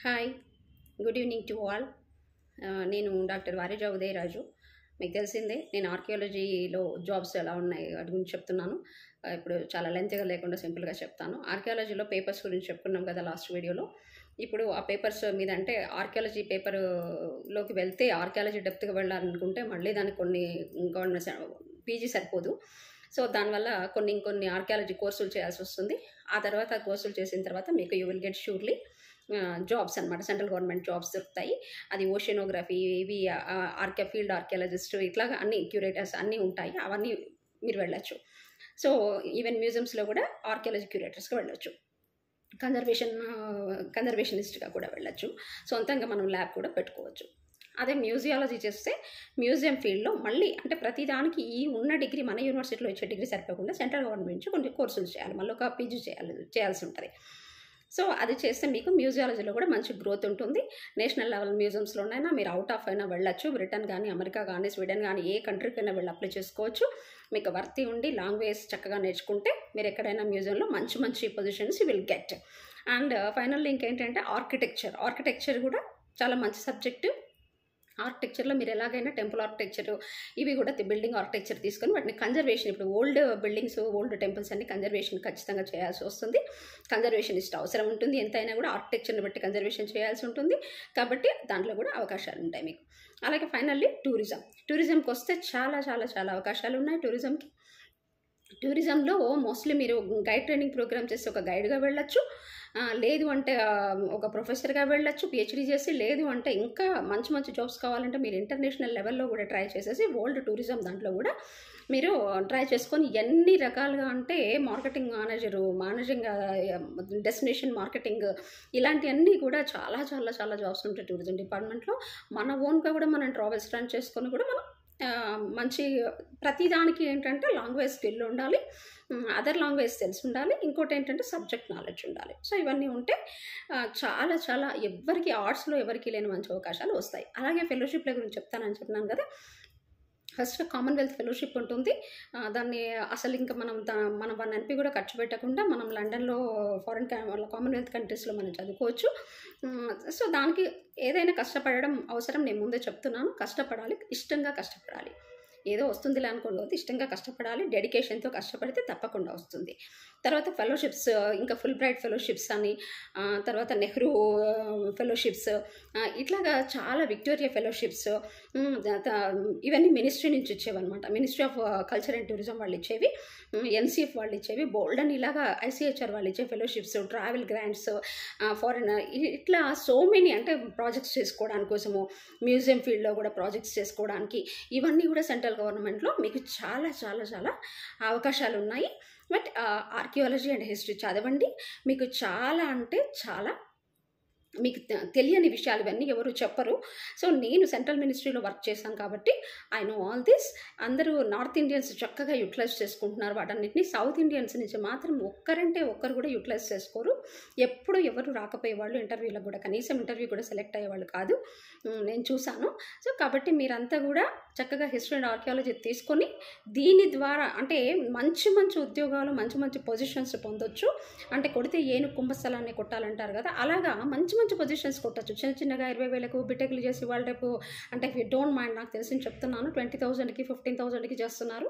Hi, good evening to all. నేను doctor వారిజా Udayaraju. మీకు తెలిసిందే, నేను ఆర్కియాలజీలో జాబ్స్ ఎలా ఉన్నాయి వాటి గురించి చెప్తున్నాను. ఇప్పుడు చాలా లెంత్గా లేకుండా సింపుల్గా చెప్తాను. ఆర్కియాలజీలో పేపర్స్ గురించి చెప్పుకున్నాం కదా లాస్ట్ వీడియోలో. ఇప్పుడు ఆ పేపర్స్ మీద అంటే ఆర్కియాలజీ పేపర్లోకి వెళ్తే ఆర్కియాలజీ డెప్త్గా వెళ్ళాలనుకుంటే మళ్ళీ దానికి కొన్ని గవర్నమెంట్ పీజీ సరిపోదు. సో దానివల్ల ఇంకొన్ని ఆర్కియాలజీ కోర్సులు చేయాల్సి వస్తుంది. ఆ తర్వాత కోర్సులు చేసిన తర్వాత మీకు you will get surely jobs అనమాట. సెంట్రల్ గవర్నమెంట్ జాబ్స్ దొరుకుతాయి. అది ఓషియనోగ్రఫీ, ఇవి ఫీల్డ్ ఆర్కియాలజిస్ట్, ఇట్లాగా అన్ని క్యూరేటర్స్ అన్నీ ఉంటాయి. అవన్నీ మీరు వెళ్ళచ్చు. సో ఈవెన్ మ్యూజియంస్లో కూడా ఆర్కియాలజీ క్యూరేటర్స్గా వెళ్ళొచ్చు. కన్జర్వేషనిస్ట్గా కూడా వెళ్ళచ్చు. సొంతంగా మనం ల్యాబ్ కూడా పెట్టుకోవచ్చు. అదే మ్యూజియాలజీ చేస్తే మ్యూజియం ఫీల్డ్లో మళ్ళీ అంటే ప్రతిదానికి ఈ ఉన్న డిగ్రీ మన యూనివర్సిటీలో ఇచ్చే డిగ్రీ సరిపోకుండా సెంట్రల్ గవర్నమెంట్ నుంచి కొన్ని కోర్సులు చేయాలి, మళ్ళీ ఒక పీజీ చేయాల్సి ఉంటుంది. సో అది చేస్తే మీకు మ్యూజియాలజీలో కూడా మంచి గ్రోత్ ఉంటుంది. నేషనల్ లెవెల్ మ్యూజియంస్లోనైనా మీరు అవుట్ ఆఫ్ అయినా వెళ్ళచ్చు. బ్రిటన్ కానీ, అమెరికా కానీ, స్వీడన్ కానీ ఏ కంట్రీకైనా వెళ్ళి అప్లై చేసుకోవచ్చు. మీకు వర్తి ఉండి లాంగ్వేజ్ చక్కగా నేర్చుకుంటే మీరు ఎక్కడైనా మ్యూజియంలో మంచి positions will get. And finally ఇంకేంటంటే ఆర్కిటెక్చర్ కూడా చాలా మంచి సబ్జెక్టు. ఆర్కిటెక్చర్లో మీరు ఎలాగైనా టెంపుల్ ఆర్కిటెక్చర్, ఇవి కూడా బిల్డింగ్ ఆర్కిటెక్చర్ తీసుకొని వాటిని కన్జర్వేషన్, ఇప్పుడు ఓల్డ్ బిల్డింగ్స్, ఓల్డ్ టెంపుల్స్ అన్ని కన్జర్వేషన్ ఖచ్చితంగా చేయాల్సి వస్తుంది. కన్జర్వేషనిస్ట్ అవసరం ఉంటుంది. ఎంతైనా కూడా ఆర్కిటెక్చర్ని బట్టి కన్జర్వేషన్ చేయాల్సి ఉంటుంది. కాబట్టి దాంట్లో కూడా అవకాశాలు ఉంటాయి మీకు. అలాగే ఫైనల్లీ టూరిజంకి వస్తే చాలా అవకాశాలు ఉన్నాయి. టూరిజంలో మోస్ట్లీ మీరు గైడ్ ట్రైనింగ్ ప్రోగ్రామ్ చేసి ఒక గైడ్గా వెళ్ళచ్చు. లేదు అంటే ఒక ప్రొఫెసర్గా వెళ్ళచ్చు పిహెచ్డీ చేసి. లేదు అంటే ఇంకా మంచి జాబ్స్ కావాలంటే మీరు ఇంటర్నేషనల్ లెవెల్లో కూడా ట్రై చేసేసి వరల్డ్ టూరిజం దాంట్లో కూడా మీరు ట్రై చేసుకొని ఎన్ని రకాలుగా అంటే మార్కెటింగ్ మేనేజింగ్ డెస్టినేషన్ మార్కెటింగ్, ఇలాంటివన్నీ కూడా చాలా జాబ్స్ ఉంటాయి టూరిజం డిపార్ట్మెంట్లో. మన ఓన్గా కూడా మనం ట్రావెల్స్ రన్ చేసుకొని కూడా మనం మంచి ప్రతిదానికి ఏంటంటే లాంగ్వేజ్ స్కిల్ ఉండాలి, అదర్ లాంగ్వేజ్ తెలిసి ఉండాలి, ఇంకోటి ఏంటంటే సబ్జెక్ట్ నాలెడ్జ్ ఉండాలి. సో ఇవన్నీ ఉంటే చాలా ఎవరికి ఆర్ట్స్లో ఎవరికి లేని మంచి అవకాశాలు వస్తాయి. అలాగే ఫెలోషిప్ల గురించి చెప్తానని చెప్పినాను కదా. ఫస్ట్ కామన్వెల్త్ ఫెలోషిప్ ఉంటుంది. దాన్ని అసలు ఇంకా మనం 1 NP కూడా ఖర్చు పెట్టకుండా మనం లండన్లో కామన్వెల్త్ కంట్రీస్లో మనం చదువుకోవచ్చు. సో దానికి ఏదైనా కష్టపడడం అవసరం. నేను ముందే చెప్తున్నాను, కష్టపడాలి, ఇష్టంగా కష్టపడాలి. ఏదో వస్తుందిలే అనుకోవద్దు, ఇష్టంగా కష్టపడాలి. డెడికేషన్తో కష్టపడితే తప్పకుండా వస్తుంది. తర్వాత ఫెలోషిప్స్, ఇంకా ఫుల్ బ్రైట్ ఫెలోషిప్స్ అని, తర్వాత నెహ్రూ ఫెలోషిప్స్, ఇట్లాగా చాలా విక్టోరియా ఫెలోషిప్స్, ఇవన్నీ మినిస్ట్రీ నుంచి ఇచ్చేవన్నమాట. Ministry of culture and tourism వాళ్ళు ఇచ్చేవి, NCF వాళ్ళు ఇచ్చేవి, బోల్డ్ అని ఇలాగా ICHR వాళ్ళు ఇచ్చే ఫెలోషిప్స్, ట్రావెల్ గ్రాంట్స్, ఫారెన్, ఇట్లా సో మెనీ అంటే ప్రాజెక్ట్స్ చేసుకోవడానికి కోసము, మ్యూజియం ఫీల్డ్లో కూడా ప్రాజెక్ట్స్ చేసుకోవడానికి, ఇవన్నీ కూడా సెంట్రల్ గవర్నమెంట్లో మీకు చాలా అవకాశాలు ఉన్నాయి. బట్ ఆర్కియాలజీ అండ్ హిస్టరీ చదవండి. మీకు చాలా అంటే చాలా మీకు తెలియని విషయాలు ఇవన్నీ ఎవరు చెప్పరు. సో నేను సెంట్రల్ మినిస్ట్రీలో వర్క్ చేశాను కాబట్టి ఐ నో ఆల్ దిస్. అందరూ నార్త్ ఇండియన్స్ చక్కగా యూటిలైజ్ చేసుకుంటున్నారు వాటన్నిటిని. సౌత్ ఇండియన్స్ నుంచి మాత్రం ఒక్కరు కూడా యూటిలైజ్ చేసుకోరు. ఎప్పుడు ఎవరు రాకపోయేవాళ్ళు ఇంటర్వ్యూలకు కూడా, కనీసం ఇంటర్వ్యూ కూడా సెలెక్ట్ అయ్యేవాళ్ళు కాదు, నేను చూశాను. సో కాబట్టి మీరంతా కూడా చక్కగా హిస్టరీ అండ్ ఆర్కియాలజీ తీసుకొని దీని ద్వారా అంటే మంచి ఉద్యోగాలు, మంచి పొజిషన్స్ పొందొచ్చు. అంటే కొడితే ఏను కుంభస్థలాన్ని కొట్టాలంటారు కదా, అలాగా మంచి పొజిషన్స్ కొట్టచ్చు. చిన్నగా 20,000కు బిటెక్లు చేసి వాళ్ళు రేపు అంటే ఇఫ్ యూ డోంట్ మైండ్, నాకు తెలిసి చెప్తున్నాను, 20,000కి 15,000కి చేస్తున్నారు.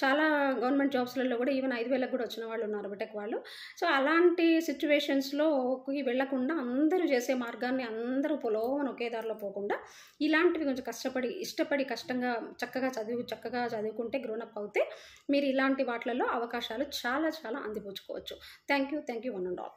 చాలా గవర్నమెంట్ జాబ్స్లలో కూడా ఈవెన్ 5,000కు కూడా వచ్చిన వాళ్ళు ఉన్నారు బిటెక్ వాళ్ళు. సో అలాంటి సిచ్యువేషన్స్లోకి వెళ్లకుండా అందరూ చేసే మార్గాన్ని అందరూ పొలోమని ఒకే దారిలో పోకుండా ఇలాంటివి కొంచెం ఇష్టపడి కష్టంగా చక్కగా చదువుకుంటే గ్రోనప్ అవుతే మీరు ఇలాంటి వాటిలలో అవకాశాలు చాలా అందిపుచ్చుకోవచ్చు. Thank you one and all.